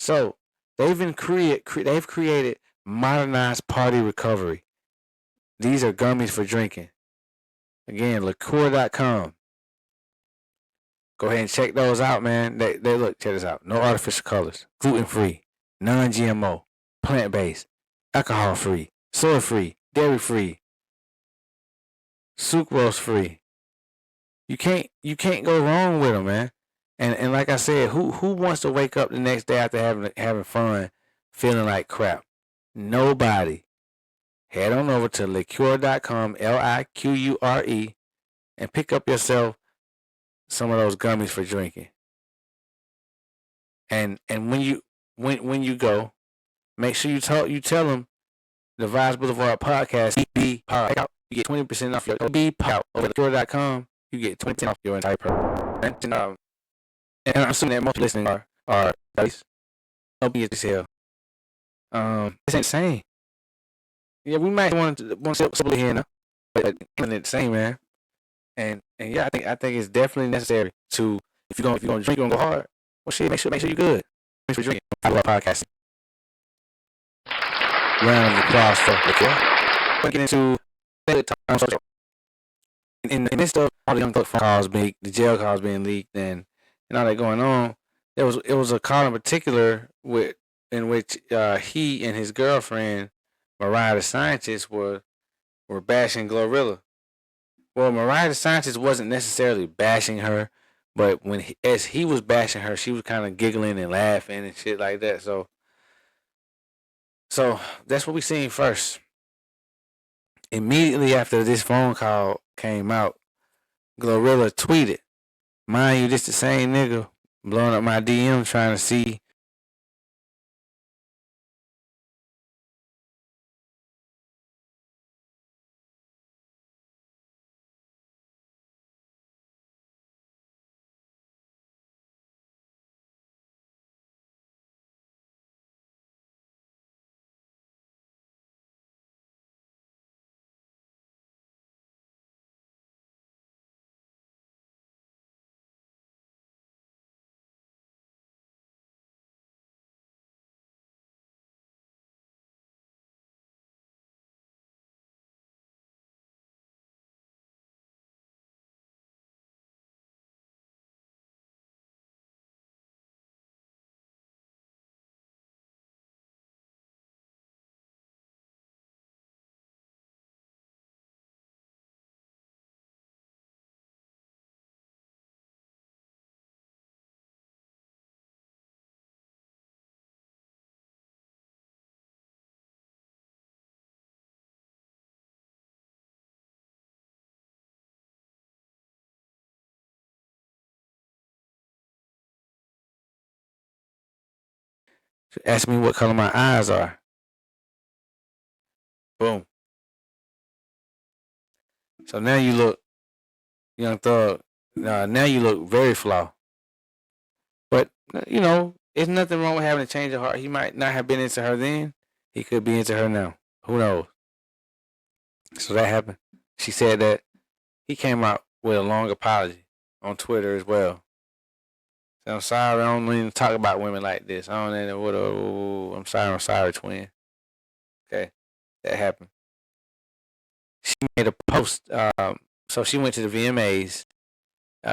So they've created modernized party recovery. These are gummies for drinking. Again, liqueur.com. Go ahead and check those out, man. They look, check this out. No artificial colors, gluten free, non-GMO, plant based, alcohol free, soy free, dairy free, sucrose free. You can't go wrong with them, man. And like I said, who wants to wake up the next day after having fun, feeling like crap? Nobody. Head on over to liqueur.com, LIQURE, and pick up yourself some of those gummies for drinking. And when you go, make sure you tell them the Vibes Boulevard podcast be power. You get 20% off your be power over liqueur.com. You get 20% off your entire purchase. And I'm assuming that most listening are buddies. Don't be as hell. This ain't the same. Yeah, we might want to simply here now, but it ain't the same, man. And yeah, I think it's definitely necessary to if you're gonna drink, you're gonna go hard. Well, shit, make sure you good. Make sure you drink. I love podcasting. Round of applause for okay. We'll get into time social. In the midst of all the young phone calls being the jail calls being leaked and all that going on, it was a call in particular in which he and his girlfriend Mariah the Scientist were bashing Glorilla. Well, Mariah the Scientist wasn't necessarily bashing her, but as he was bashing her, she was kind of giggling and laughing and shit like that. So that's what we seen first. Immediately after this phone call came out, Glorilla tweeted, "Mind you, this the same nigga blowing up my DM trying to see." Ask me what color my eyes are. Boom. So now you look, Young Thug. Now you look very flawed. But there's nothing wrong with having a change of heart. He might not have been into her then. He could be into her now. Who knows? So that happened. She said that he came out with a long apology on Twitter as well. So I'm sorry, I don't even talk about women like this. I don't know what. I'm sorry, twin. Okay, that happened. She made a post. So she went to the VMAs.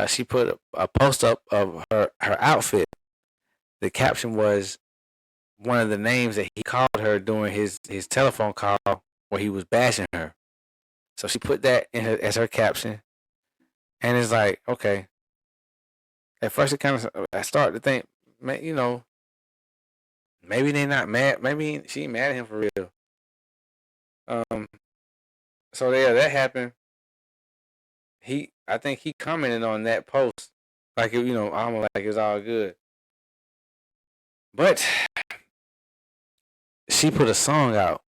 She put a post up of her outfit. The caption was one of the names that he called her during his telephone call where he was bashing her. So she put that as her caption, and it's like, okay. At first, I started to think, maybe they're not mad. Maybe she ain't mad at him for real. So yeah, that happened. I think he commented on that post, like almost like it's all good. But she put a song out,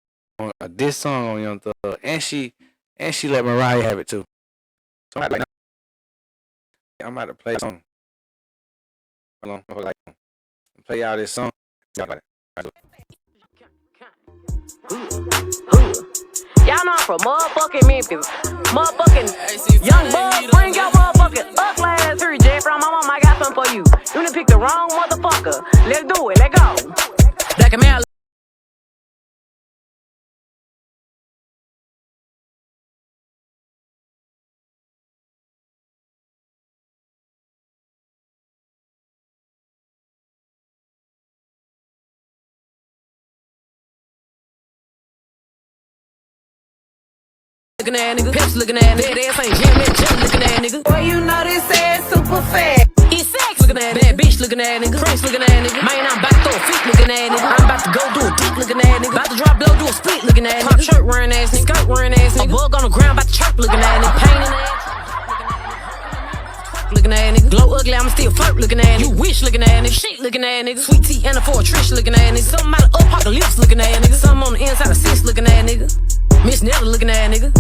a diss song on Young Thug, and she let Mariah have it too. So I'm about to play a song. Hold on, play y'all this song. Y'all know I'm from motherfucking Memphis. Motherfucking young bug, bring your motherfucking ugly ass here, Jay. From my mom, I got something for you. You done picked the wrong motherfucker. Let's do it. Let go. Like a man. Looking at nigga, pips looking at nigga, that ass ain't Jim looking at nigga. Boy, you know this ass super fat. It's sex looking at bad bitch looking at nigga, Prince looking at nigga. Man, I'm about to throw a feet looking at nigga. I'm about to go do a dick looking at nigga. About to drop blow, do a split looking at nigga. Pop shirt wearing ass nigga, skirt wearing ass nigga. A bug on the ground, about to chirp looking at nigga. Pain in the ass. Looking at nigga, glow ugly, I'ma still flirt looking at nigga. You wish looking at nigga, shit looking at nigga. Sweet tea and a for a Trish looking at nigga. Something out of apocalypse looking at nigga. Something on the inside of sis looking at nigga. Miss Never looking at nigga.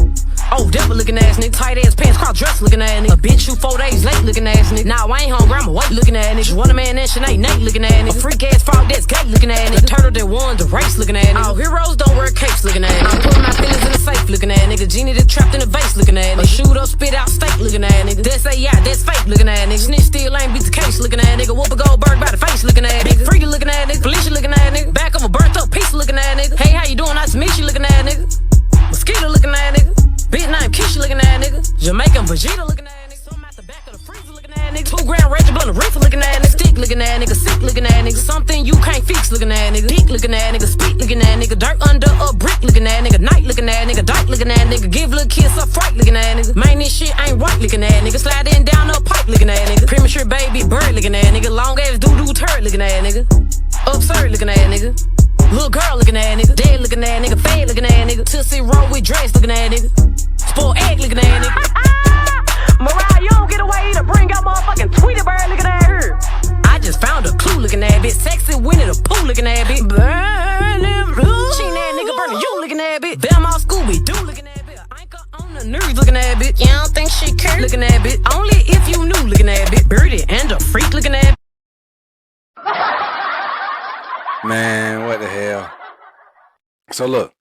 Oh, devil looking ass nigga. Tight ass pants, cross dress looking ass nigga. A bitch you 4 days late looking ass nigga. Nah, I ain't hungry, I'm awake looking ass nigga. One a man and Sinead Nate looking ass nigga. A freak ass frog that's gay looking ass nigga. Turtle that won the race looking ass nigga. All heroes don't wear capes looking ass nigga. I'm putting my feelings in the safe looking ass nigga. Genie that trapped in the vase looking ass nigga. Shoot up, spit out steak looking ass nigga. That's AI, that's fake looking ass nigga. Snitch still ain't beat the case looking ass nigga. Whoop a Goldberg by the face looking ass nigga. Big freaky looking ass nigga. Felicia looking ass nigga. Back of a burnt up piece looking ass nigga. Hey, how you doing? Nice to meet you looking ass nigga. Mosquito looking ass nigga. Big name Keisha looking ass nigga. Jamaican Vegeta looking ass nigga. Some out the back of the freezer looking ass nigga. 2 grand Reggie Blunt reefer looking ass nigga. Stick looking ass nigga. Sick looking ass nigga. Something you can't fix looking ass nigga. Dick looking ass nigga. Speak looking ass nigga. Dirt under a brick looking ass nigga. Night looking ass nigga. Dyke looking ass nigga. Give little kids a fright looking ass nigga. Man, this shit ain't right looking ass nigga. Sliding down a pipe looking ass nigga. Premature baby bird looking ass nigga. Long ass doo-doo turd looking ass nigga. Absurd looking ass nigga. Little girl looking at nigga, dead looking at nigga, fade looking at nigga, Tootsie roll with dress looking at nigga, spoiled egg looking at nigga. Mariah, you don't get away to bring out motherfucking Tweety Bird looking at her. I just found a clue looking at bitch, sexy Winnie the Pooh looking at bitch, burning blue. She that nigga burning you looking at bitch, Bam all Scooby Doo looking at bitch, Anchor on the nerves looking at bitch. You don't think she care looking at bitch, only if you knew looking at bitch, Birdie and a freak looking at. Man, what the hell? So look,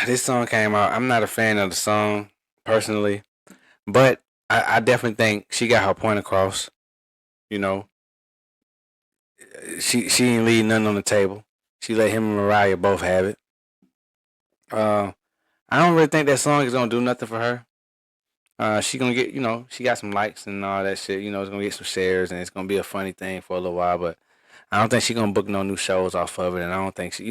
this song came out. I'm not a fan of the song personally, but I definitely think she got her point across. You know, she ain't leaving nothing on the table. She let him and Mariah both have it. I don't really think that song is gonna do nothing for her. She gonna get, she got some likes and all that shit. It's gonna get some shares and it's gonna be a funny thing for a little while, but I don't think she gonna book no new shows off of it, and I don't think she,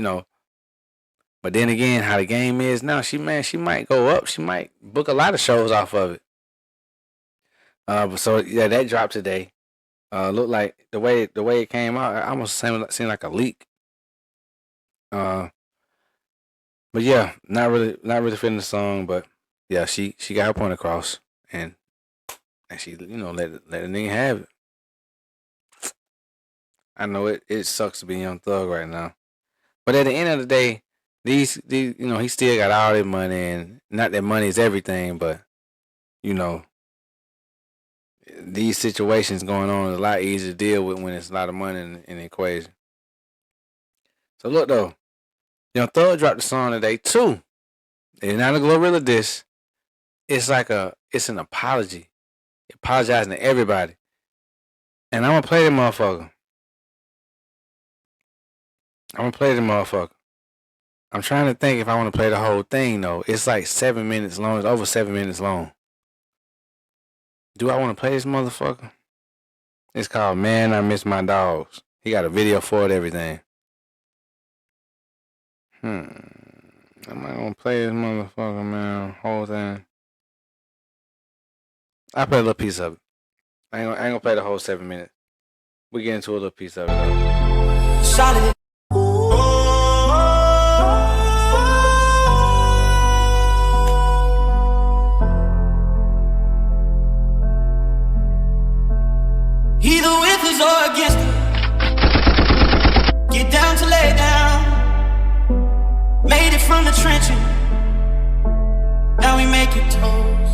But then again, how the game is now, she might go up. She might book a lot of shows off of it. So yeah, that dropped today. Looked like the way it came out, it almost seemed like a leak. But yeah, not really feeling the song, but yeah, she got her point across, and she let the nigga have it. I know it sucks to be Young Thug right now, but at the end of the day, these he still got all that money, and not that money is everything, but these situations going on is a lot easier to deal with when it's a lot of money in the equation. So look though, Young Thug dropped the song today too. It's not a Glorilla diss. It's an apology, apologizing to everybody, and I'm gonna play the motherfucker. I'm trying to think if I want to play the whole thing though. It's like 7 minutes long. It's over 7 minutes long. Do I want to play this motherfucker? It's called Man, I Miss My Dogs. He got a video for it, everything. Am I gonna play this motherfucker, man? Whole thing. I'll play a little piece of it. I ain't gonna play the whole 7 minutes. We get into a little piece of it though. Solid. Either with us or against us. Get down to lay down. Made it from the trenches. Now we make it toast.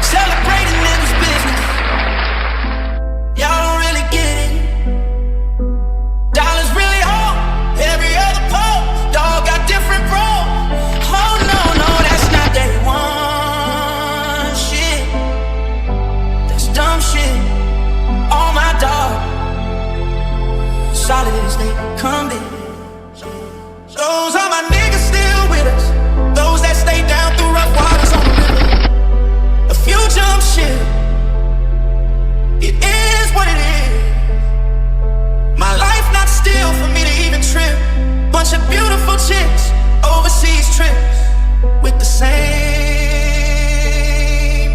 Celebrating niggas' business. Y'all don't really get it. Dollars really all. Every other pole. Dog got different roles. Oh no, that's not day one shit. That's dumb shit. All my dog, solid as they come in. Those are my niggas still with us. Those that stay down through rough waters on the river. A few jump shit. It is what it is. My life not still for me to even trip. Bunch of beautiful chicks, overseas trips with the same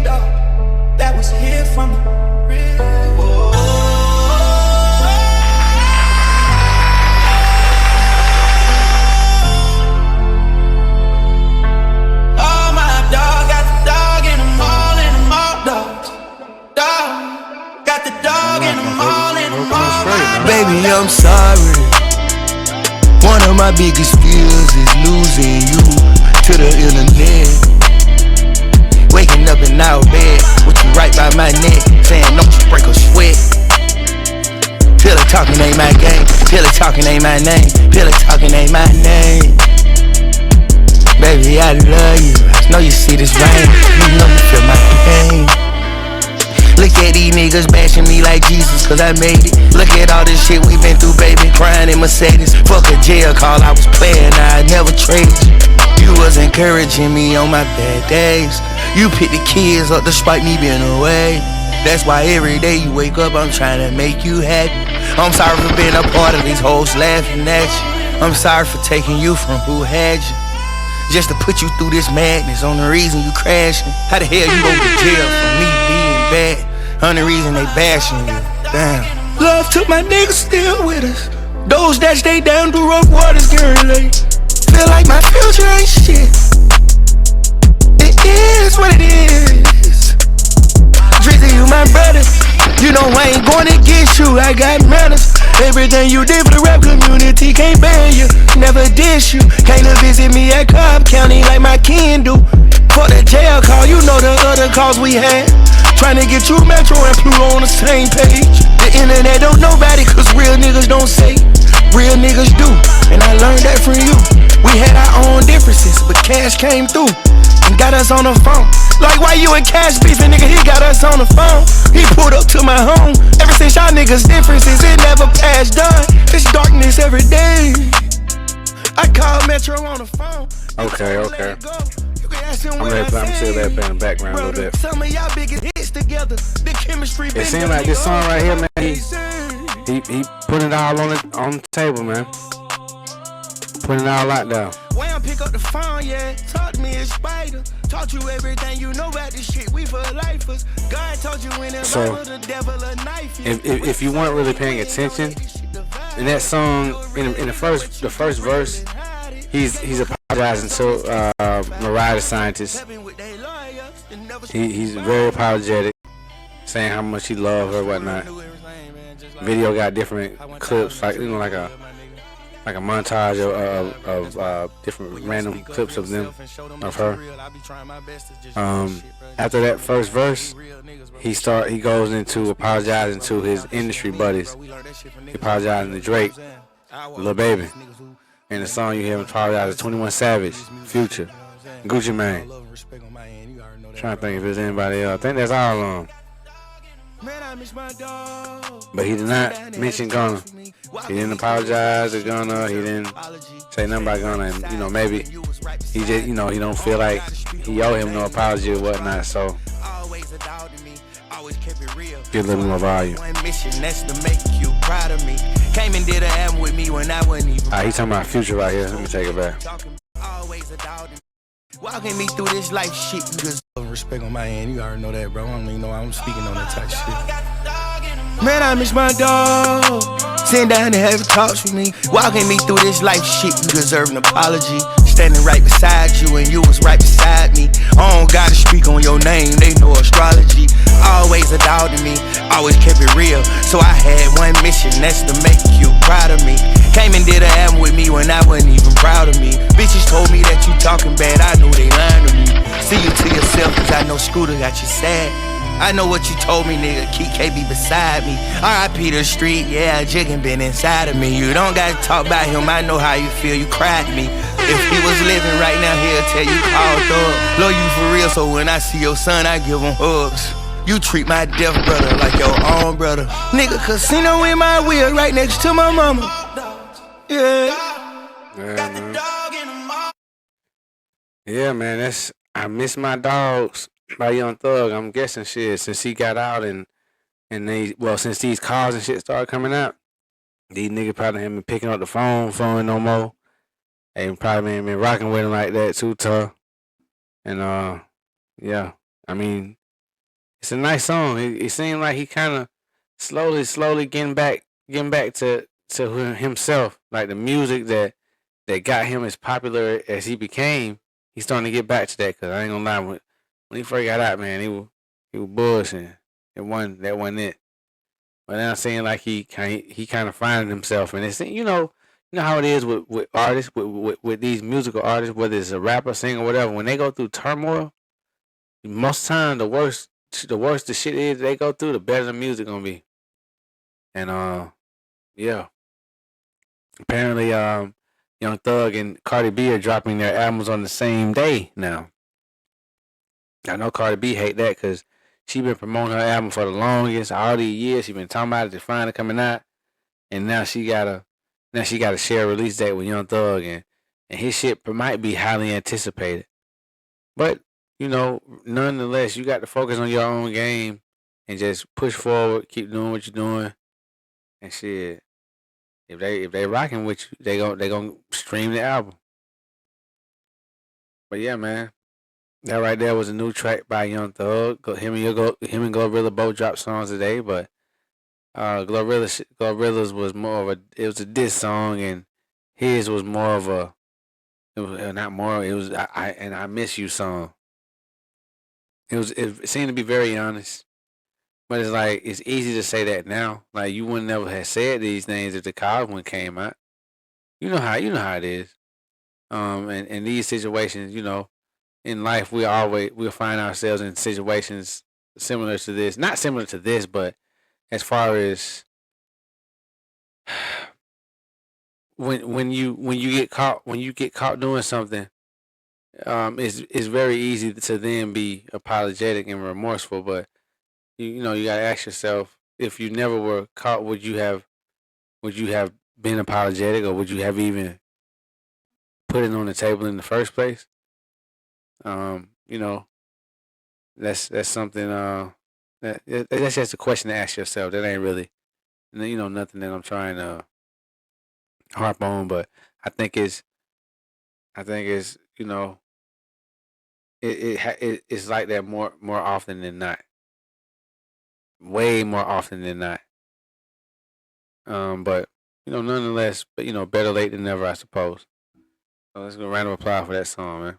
dog that was here from the real. Baby, I'm sorry. One of my biggest fears is losing you to the internet. around my neck, saying don't you break a sweat. Pillow talking ain't my game, pillow talking ain't my name, pillow talking ain't my name. Baby, I love you, I know you see this rain, you know you feel my pain. Look at these niggas bashing me like Jesus, cause I made it. Look at all this shit we been through, baby, crying in Mercedes. Fuck a jail call, I was playing, I never traded you. You was encouraging me on my bad days. You picked the kids up despite me being away. That's why every day you wake up, I'm trying to make you happy. I'm sorry for being a part of these hoes laughing at you. I'm sorry for taking you from who had you, just to put you through this madness on the reason you crashing. How the hell you go to jail for me being bad on the reason they bashing you? Damn. Love to my niggas still with us. Those that stay down through rough waters can relate. Feel like my future ain't shit. It is what it is. Drizzy, you my brother. You know I ain't going against you, I got manners. Everything you did for the rap community can't ban you. Never dish you. Came to visit me at Cobb County like my kin do. For the jail call, you know the other calls we had. Trying to get you Metro and Pluto on the same page. The internet don't nobody, cause real niggas don't say. Real niggas do, and I learned that from you. We had our own differences, but cash came through and got us on the phone. Like why you and Cash beefing, nigga, he got us on the phone. He pulled up to my home. Ever since y'all niggas differences, it never passed done. It's darkness every day. I call Metro on the phone. Okay. I'm still that in the background a little bit. It seems like this song right here, man, he putting it all on the table, man. Putting it all out there. Wham, pick up the phone, yeah. Talk to me, it's Spider. Taught you everything you know about this shit. We for lifers. God told you in the Bible, the devil a knife. If you weren't really paying attention in that song, in the first verse, he's apologizing to Mariah the Scientist. He's very apologetic, saying how much he loves her, whatnot. Video got different clips, like like a montage of different random clips of them, of her. After that first verse, he goes into apologizing to his industry buddies. He apologizing to Drake, Lil Baby. In the song you hear him apologize to 21 Savage, Future, Gucci Mane. Trying to think if there's anybody else. I think that's all of them. But he did not mention Gunna. He didn't apologize to Gunna. He didn't say nothing about Gunna. And, maybe he just, he don't feel like he owe him no apology or whatnot. So get a little more volume. He's talking about Future right here. Let me take it back. Walking me through this life shit, you just respect on my end. You already know that, bro. I don't even know I'm speaking on that type shit. Man, I miss my dog. Sitting down and have talks with me. Walking me through this life shit, you deserve an apology. Standing right beside you and you was right beside me. I don't gotta speak on your name, they know astrology. Always a dog to me, always kept it real. So I had one mission, that's to make you proud of me. Came and did an album with me when I wasn't even proud of me. Bitches told me that you talking bad, I knew they lying to me. See you to yourself, cause I know Scooter got you sad. I know what you told me, nigga, Keith can't be beside me. R.I.P. the street, yeah, Jiggin' been inside of me. You don't gotta talk about him, I know how you feel, you cried me. If he was living right now, he'll tell you call thug. Love you for real, so when I see your son, I give him hugs. You treat my deaf brother like your own brother. Nigga, casino in my wheel right next to my mama. Yeah, man, I Miss My Dogs by Young Thug. I'm guessing shit since he got out and since these cars and shit started coming out, these niggas probably ain't been picking up the phone no more. They probably ain't been rocking with him like that too tough. And yeah, I mean, it's a nice song. It seemed like he kind of slowly getting back to himself, like the music that got him as popular as he became. He's starting to get back to that. Cause I ain't gonna lie, when he first got out, man, he was bullshitting. That wasn't it. But now I'm saying like he kind of finding himself, and it's you know how it is with artists, with these musical artists, whether it's a rapper, singer, whatever. When they go through turmoil, most of the time the worst the worse the shit is they go through, the better the music gonna be. And yeah. Apparently, Young Thug and Cardi B are dropping their albums on the same day now. I know Cardi B hate that because she been promoting her album for the longest, all these years. She been talking about it, just finally coming out, and now she gotta share a release date with Young Thug, and his shit might be highly anticipated. But nonetheless, you got to focus on your own game and just push forward, keep doing what you're doing, and shit. If they rocking with you, they gonna stream the album. But yeah, man, that right there was a new track by Young Thug. Him and Glorilla both dropped songs today, but Glorilla's was more of a diss song, and his was more of a I miss you song. It seemed to be very honest. But it's like, it's easy to say that now. Like, you wouldn't never have said these things if the college one came out. You know how it is. And in these situations, in life we'll find ourselves in situations similar to this. Not similar to this, but as far as when you get caught doing something, it's very easy to then be apologetic and remorseful, but you gotta ask yourself, if you never were caught, would you have been apologetic, or would you have even put it on the table in the first place? That's something that's just a question to ask yourself. That ain't really nothing that I'm trying to harp on, but I think it's it's like that more often than not. Way more often than not. But nonetheless, better late than never, I suppose. So let's go round of applause for that song, man.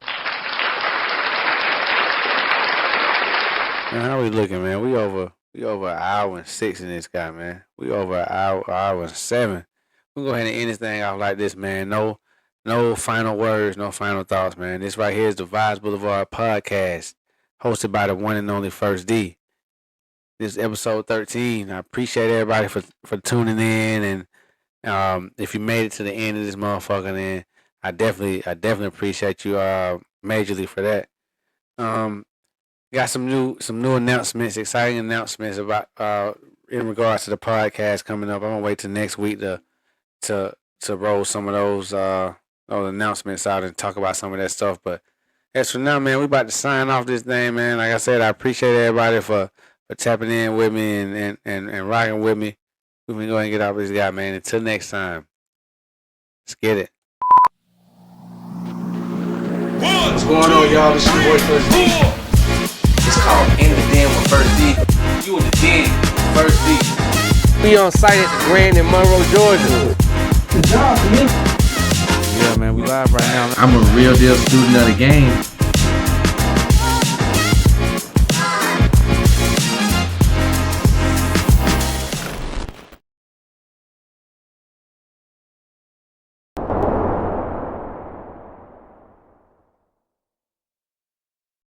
Man, how we looking, man? We over an hour and 6 in this guy, man. We over an hour and 7. We'll go ahead and end this thing off like this, man. No final words, no final thoughts, man. This right here is the Vibes Boulevard podcast, hosted by the one and only First D. This is episode 13. I appreciate everybody for tuning in, and if you made it to the end of this motherfucker, then I definitely appreciate you majorly for that. Got some new announcements, exciting announcements about in regards to the podcast coming up. I'm gonna wait till next week to roll some of those announcements out and talk about some of that stuff. But as for now, man, we about to sign off this thing, man. Like I said, I appreciate everybody for tapping in with me and rocking with me. We can go ahead and get out with this guy, man. Until next time, let's get it. What's going on, y'all? This your boy First D. It's called In the Den with First D. You in the den, First D. We on site at the Grand in Monroe, Georgia. Yeah, man, we live right now. I'm a real deal student of the game.